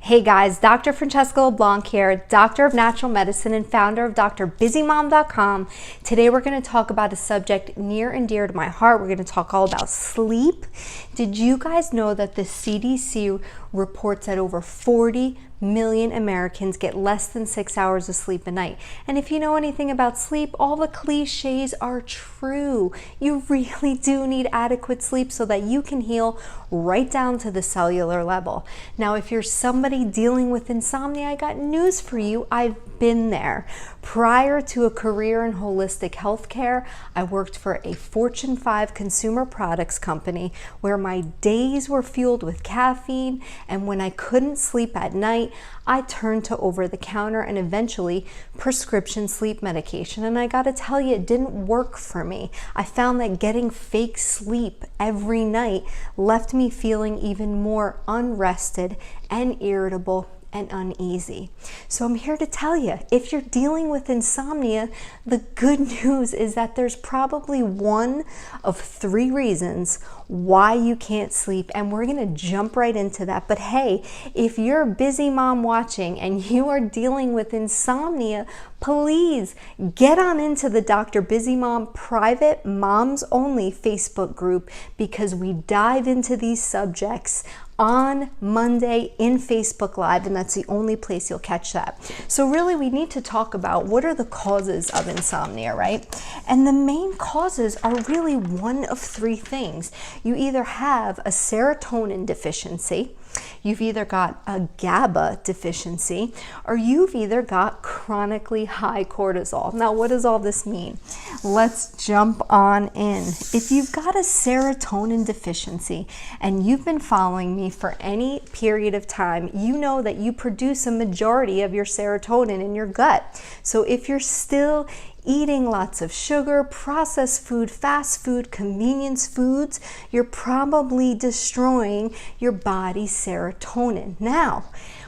Hey guys, Dr. Francesca LeBlanc here, doctor of natural medicine and founder of drbusymom.com. Today we're going to talk about a subject near and dear to my heart. We're going to talk all about sleep. Did you guys know that the CDC reports that over 40 million Americans get less than 6 hours of sleep a night? And if you know anything about sleep, all the cliches are true. You really do need adequate sleep so that you can heal right down to the cellular level. Now, if you're somebody dealing with insomnia, I got news for you. I've been there. Prior to a career in holistic healthcare, I worked for a Fortune 5 consumer products company where my days were fueled with caffeine, and when I couldn't sleep at night, I turned to over-the-counter and eventually prescription sleep medication. And I gotta tell you, it didn't work for me. I found that getting fake sleep every night left me feeling even more unrested and irritable and uneasy. So I'm here to tell you, if you're dealing with insomnia, the good news is that there's probably one of 3 reasons why you can't sleep, and we're going to jump right into that. But hey, if you're a busy mom watching and you are dealing with insomnia, please get on into the Dr. Busy Mom private moms only Facebook group, because we dive into these subjects on Monday in Facebook Live, and that's the only place you'll catch that. So really, we need to talk about what are the causes of insomnia, right? And the main causes are really one of 3 things. You either have a serotonin deficiency, you've either got a GABA deficiency, or you've either got chronically high cortisol. Now, what does all this mean? Let's jump on in. If you've got a serotonin deficiency and you've been following me for any period of time, you know that you produce a majority of your serotonin in your gut. So if you're still eating lots of sugar, processed food, fast food, convenience foods, you're probably destroying your body's serotonin. Now,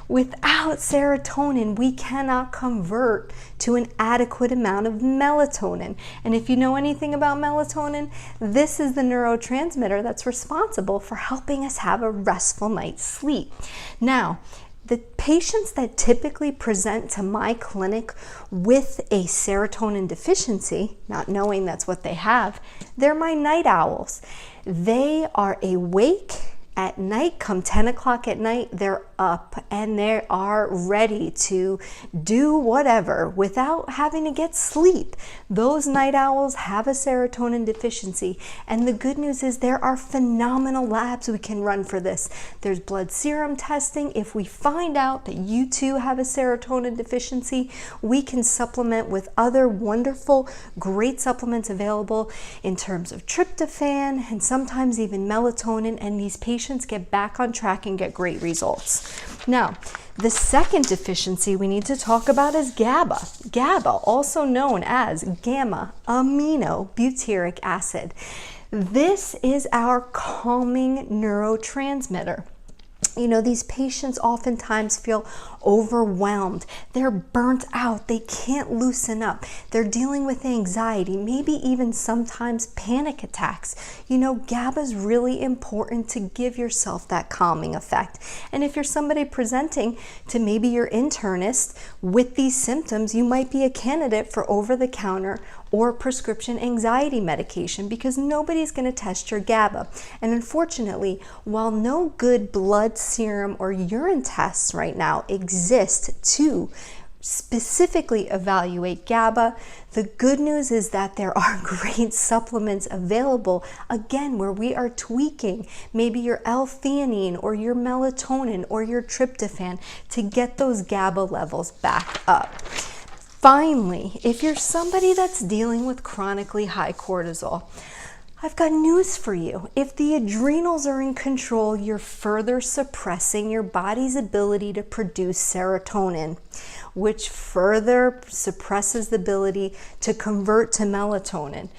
without serotonin, we cannot convert to an adequate amount of melatonin. And if you know anything about melatonin, this is the neurotransmitter that's responsible for helping us have a restful night's sleep. Now, the patients that typically present to my clinic with a serotonin deficiency, not knowing that's what they have, they're my night owls. They are awake at night. Come 10 o'clock at night, they're up and they are ready to do whatever without having to get sleep. Those night owls have a serotonin deficiency, and the good news is there are phenomenal labs we can run for this. There's blood serum testing. If we find out that you too have a serotonin deficiency, we can supplement with other wonderful, great supplements available in terms of tryptophan and sometimes even melatonin, and these patients get back on track and get great results. Now, the second deficiency we need to talk about is GABA. GABA, also known as gamma aminobutyric acid. This is our calming neurotransmitter. You know, these patients oftentimes feel overwhelmed. They're burnt out. They can't loosen up. They're dealing with anxiety, maybe even sometimes panic attacks. You know, GABA is really important to give yourself that calming effect. And if you're somebody presenting to maybe your internist with these symptoms, you might be a candidate for over-the-counter or prescription anxiety medication, because nobody's going to test your GABA. And unfortunately, while no good blood serum or urine tests right now exist to specifically evaluate GABA, the good news is that there are great supplements available, again, where we are tweaking maybe your L-theanine or your melatonin or your tryptophan to get those GABA levels back up. Finally, if you're somebody that's dealing with chronically high cortisol, I've got news for you. If the adrenals are in control, you're further suppressing your body's ability to produce serotonin, which further suppresses the ability to convert to melatonin.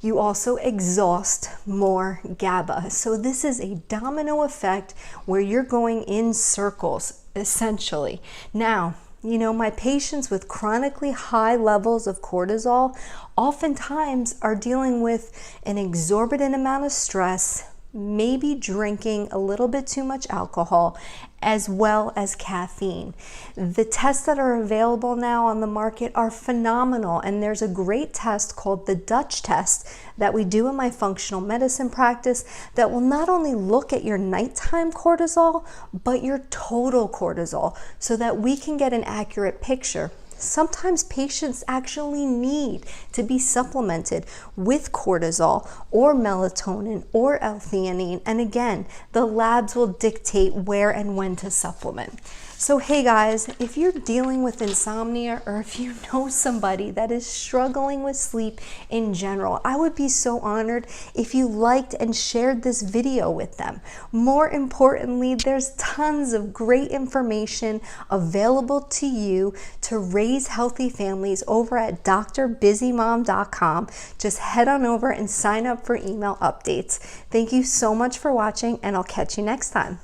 You also exhaust more GABA. So this is a domino effect where you're going in circles, essentially. Now, you know, my patients with chronically high levels of cortisol oftentimes are dealing with an exorbitant amount of stress, maybe drinking a little bit too much alcohol, as well as caffeine. The tests that are available now on the market are phenomenal, and there's a great test called the Dutch test that we do in my functional medicine practice that will not only look at your nighttime cortisol, but your total cortisol, so that we can get an accurate picture. Sometimes patients actually need to be supplemented with cortisol or melatonin or L-theanine. And again, the labs will dictate where and when to supplement. So hey guys, if you're dealing with insomnia, or if you know somebody that is struggling with sleep in general, I would be so honored if you liked and shared this video with them. More importantly, there's tons of great information available to you to raise healthy families over at drbusymom.com. Just head on over and sign up for email updates. Thank you so much for watching, and I'll catch you next time.